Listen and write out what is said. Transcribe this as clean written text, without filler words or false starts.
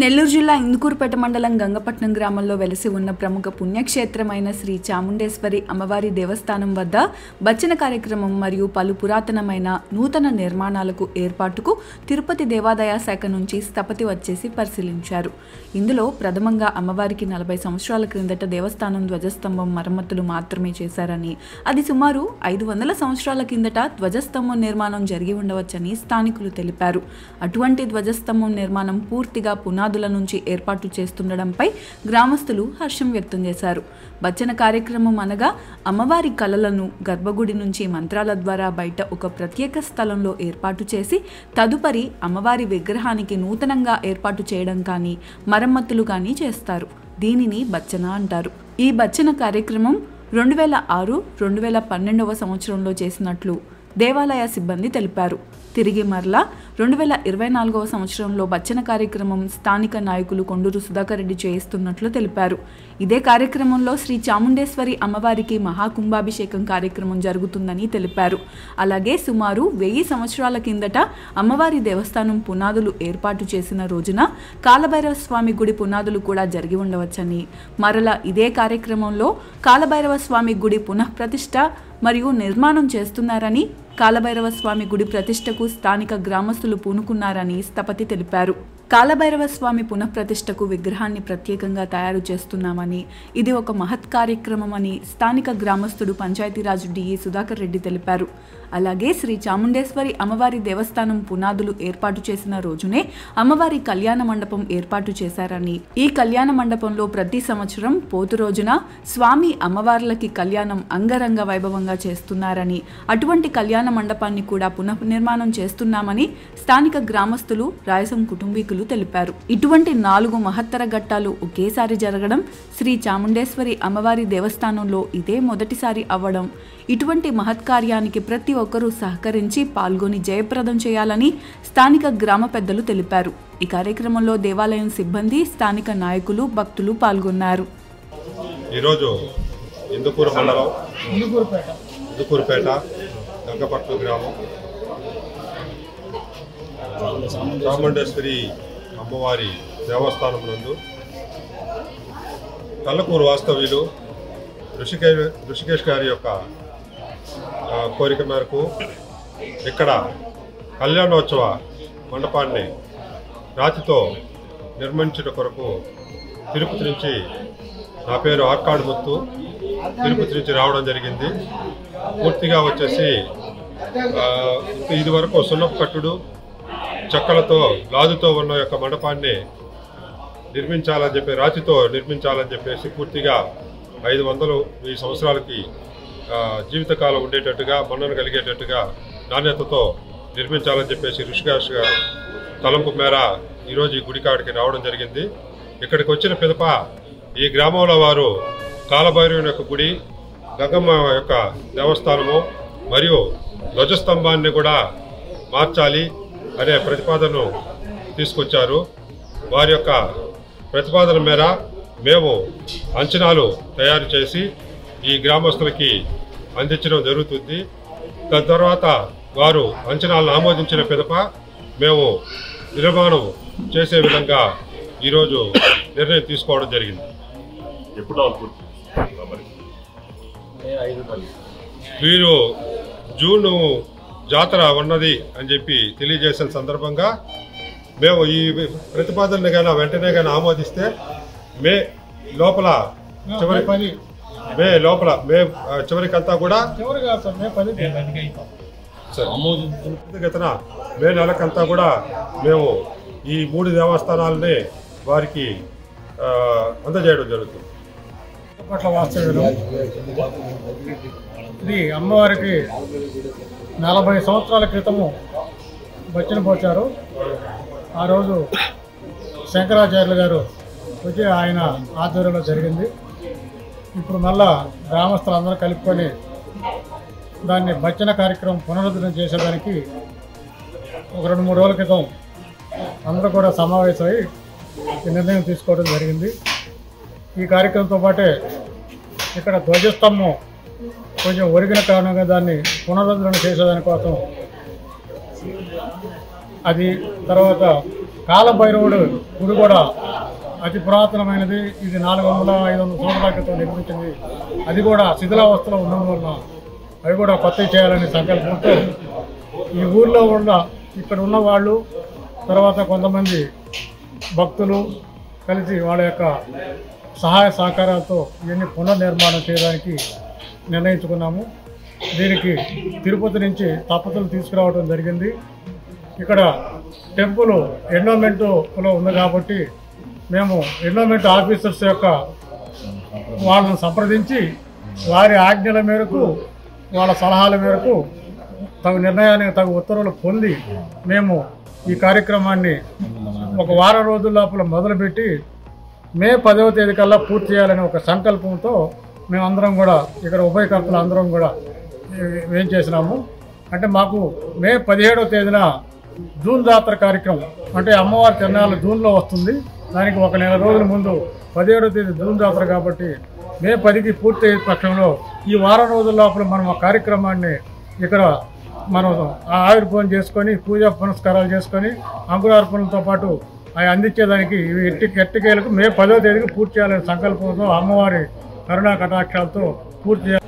నెల్లూరు జిల్లా ఇందుకూరుపేట మండలం గంగపట్నం గ్రామంలో వెలసి ఉన్న ప్రముఖ పుణ్యక్షేత్రమైన శ్రీ చాముండేశ్వరి అమ్మవారి దేవస్థానం వద్ద భజన కార్యక్రమం మరియు పలు పురాతనమైన నూతన నిర్మాణాలకు ఏర్పాటుకు తిరుపతి దేవాదాయ శాఖ నుంచి స్థపతి వచ్చేసి పరిశీలించారు. ఇందులో ప్రథమంగా అమ్మవారికి 40 సంవత్సరాల క్రిందట దేవస్థానం ధ్వజస్తంభం మరమ్మతులు మాత్రమే చేశారని, అది సుమారు 500 సంవత్సరాల కిందట ధ్వజస్తంభం నిర్మాణం జరిగి ఉండవచ్చని స్థానికులు తెలిపారు. అటువంటి ధ్వజస్తంభం నిర్మాణం పూర్తిగా పునాదుల నుంచి ఏర్పాటు చేస్తుండడంపై గ్రామస్తులు హర్షం వ్యక్తం చేశారు. భజన కార్యక్రమం అనగా అమ్మవారి కళలను గర్భగుడి నుంచి మంత్రాల ద్వారా బయట ఒక ప్రత్యేక స్థలంలో ఏర్పాటు చేసి తదుపరి అమ్మవారి విగ్రహానికి నూతనంగా ఏర్పాటు చేయడం కానీ మరమ్మతులు కానీ చేస్తారు. దీనిని భజన అంటారు. ఈ భజన కార్యక్రమం 2006-2012 సంవత్సరంలో చేసినట్లు దేవాలయ సిబ్బంది తెలిపారు. తిరిగి మరలా 2024 సంవత్సరంలో భజన కార్యక్రమం స్థానిక నాయకులు కొండూరు సుధాకర్ రెడ్డి చేయిస్తున్నట్లు తెలిపారు. ఇదే కార్యక్రమంలో శ్రీ చాముండేశ్వరి అమ్మవారికి మహాకుంభాభిషేకం కార్యక్రమం జరుగుతుందని తెలిపారు. అలాగే సుమారు 1000 సంవత్సరాల కిందట అమ్మవారి దేవస్థానం పునాదులు ఏర్పాటు చేసిన రోజున కాలభైరవ స్వామి గుడి పునాదులు కూడా జరిగి ఉండవచ్చని, మరలా ఇదే కార్యక్రమంలో కాలభైరవ స్వామి గుడి పునఃప్రతిష్ఠ మరియు నిర్మాణం చేస్తున్నారని, కాలభైరవ స్వామి గుడి ప్రతిష్టకు స్థానిక గ్రామస్తులు పూనుకున్నారని స్థపతి తెలిపారు. కాలభైరవ స్వామి పునఃప్రతిష్టకు విగ్రహాన్ని ప్రత్యేకంగా తయారు చేస్తున్నామని, ఇది ఒక మహత్ కార్యక్రమమని స్థానిక గ్రామస్తుడు పంచాయతీరాజ్ డిఈ సుధాకర్ రెడ్డి తెలిపారు. అలాగే శ్రీ చాముండేశ్వరి అమ్మవారి దేవస్థానం పునాదులు ఏర్పాటు చేసిన రోజునే అమ్మవారి కళ్యాణ మండపం ఏర్పాటు చేశారని, ఈ కళ్యాణ మండపంలో ప్రతి సంవత్సరం పోతు రోజున స్వామి అమ్మవార్లకి కళ్యాణం అంగరంగ వైభవంగా చేస్తున్నారని, అటువంటి కళ్యాణ మండపాన్ని కూడా పునర్నిర్మాణం చేస్తున్నామని స్థానిక గ్రామస్తులు, రాయసం కుటుంబీకులు తెలిపారు. ఇటువంటి 4 మహత్తర ఘట్టాలు ఒకేసారి జరగడం శ్రీ చాముండేశ్వరి అమ్మవారి దేవస్థానంలో ఇదే మొదటిసారి అవ్వడం, ఇటువంటి మహత్కార్యానికి ప్రతి ఒక్కరూ సహకరించి పాల్గొని జయప్రదం చేయాలని స్థానిక గ్రామ పెద్దలు తెలిపారు. ఈ కార్యక్రమంలో దేవాలయం సిబ్బంది, స్థానిక నాయకులు, భక్తులు పాల్గొన్నారు. ఈరోజు ఇందుకూరు మండలం ఇందుకూరుపేట గంగపట్నం గ్రామం చాముండేశ్వరి అమ్మవారి దేవస్థానం నందు కల్లకూరు వాస్తవ్యులు ఋషికేష్ గారి యొక్క కోరిక మేరకు ఇక్కడ కళ్యాణోత్సవ మండపాన్ని రాతితో నిర్మించడం కొరకు తిరుపతి నుంచి, నా పేరు ఆర్కాడు ముత్తు, తిరుపతి నుంచి రావడం జరిగింది. పూర్తిగా వచ్చేసి ఇది వరకు సున్నపు కట్టుడు చెక్కలతో లాదుతో ఉన్న యొక్క మండపాన్ని నిర్మించాలని చెప్పి, రాతితో నిర్మించాలని చెప్పేసి పూర్తిగా 500 సంవత్సరాలకి జీవితకాలం ఉండేటట్టుగా, మన్నన కలిగేటట్టుగా నాణ్యతతో నిర్మించాలని చెప్పేసి ఋషికేష్ తలంపు మేర ఈరోజు ఈ గుడికాడికి రావడం జరిగింది. ఇక్కడికి వచ్చిన పిదప ఈ గ్రామంలో వారు కాలభైరవుని యొక్క గుడి, గంగమ్మ యొక్క దేవస్థానము మరియు ధ్వజస్తంభాన్ని కూడా మార్చాలి అనే ప్రతిపాదనను తీసుకొచ్చారు. వారి యొక్క ప్రతిపాదన మేర మేము అంచనాలు తయారు చేసి ఈ గ్రామస్తులకి అందించడం జరుగుతుంది. తద్వారా వారు అంచనాలను ఆమోదించిన పిదప మేము నిర్మాణం చేసే విధంగా ఈరోజు నిర్ణయం తీసుకోవడం జరిగింది. వీరు జూన్ జాతర ఉన్నది అని చెప్పి తెలియజేసిన సందర్భంగా మేము ఈ ప్రతిపాదనని కానీ వెంటనే కానీ ఆమోదిస్తే మే చివరికంతా కూడా మే నెలకంతా కూడా మేము ఈ 3 దేవస్థానాలని వారికి అందజేయడం జరుగుతుంది. ఇది అమ్మవారికి 40 సంవత్సరాల క్రితము భజన పోచారు. ఆ రోజు శంకరాచార్యులు గారు వచ్చి ఆయన ఆధ్వర్యంలో జరిగింది. ఇప్పుడు మళ్ళా గ్రామస్తులందరూ కలుపుకొని దాన్ని భజన కార్యక్రమం పునరుద్ధరణ చేసేదానికి ఒక 2-3 రోజుల క్రితం అందరూ కూడా సమావేశమై ఈ నిర్ణయం తీసుకోవడం జరిగింది. ఈ కార్యక్రమంతో పాటే ఇక్కడ ధ్వజస్తంభం కొంచెం ఒరిగిన కారణంగా దాన్ని పునరుద్ధరణ చేసేదానికోసం అది తర్వాత కాలభైరవుడు గుడి కూడా అతి పురాతనమైనది. ఇది 400-500 సంవత్సరాల క్రితం నిర్మించింది. అది కూడా శిథిలావస్థలో ఉండడం వలన అవి కూడా కొత్తవి చేయాలనే సంకల్పంతో ఈ ఊర్లో ఇక్కడ ఉన్న వాళ్ళు తర్వాత కొంతమంది భక్తులు కలిసి వాళ్ళ యొక్క సహాయ సహకారాలతో ఇవన్నీ పునర్నిర్మాణం చేయడానికి నిర్ణయించుకున్నాము. దీనికి తిరుపతి నుంచి తప్పతులు తీసుకురావడం జరిగింది. ఇక్కడ టెంపుల్ ఎండోమెంట్లో ఉంది కాబట్టి మేము ఎండోమెంట్ ఆఫీసర్స్ యొక్క వాళ్ళని సంప్రదించి వారి ఆజ్ఞల మేరకు వాళ్ళ సలహాల మేరకు తగు నిర్ణయానికి తగు ఉత్తర్వులు పొంది మేము ఈ కార్యక్రమాన్ని ఒక వారం రోజుల లోపల మొదలుపెట్టి మే 10వ తేదీ కల్లా పూర్తి చేయాలనే ఒక సంకల్పంతో మేమందరం కూడా ఇక్కడ ఉభయకర్తలు అందరం కూడా ఏం చేసినాము అంటే మాకు మే 17వ తేదీన జూన్ జాతర కార్యక్రమం అంటే అమ్మవారి తిరునాళ్ళు జూన్లో వస్తుంది. దానికి ఒక నెల రోజుల ముందు 17వ తేదీ జూన్ జాతర కాబట్టి మే 10కి పూర్తి అయ్యే పక్షంలో ఈ వారం రోజుల లోపల మనం ఆ కార్యక్రమాన్ని ఇక్కడ మనం ఆవిర్భావం చేసుకొని పూజా పునస్కారాలు చేసుకొని అంకురార్పణలతో పాటు అవి అందించేదానికి ఇవి ఎట్టికేలకు మే 10వ తేదీకి పూర్తి చేయాలనే సంకల్పంతో అమ్మవారి కరుణా కటాక్షాలతో పూర్తి చేయాలి.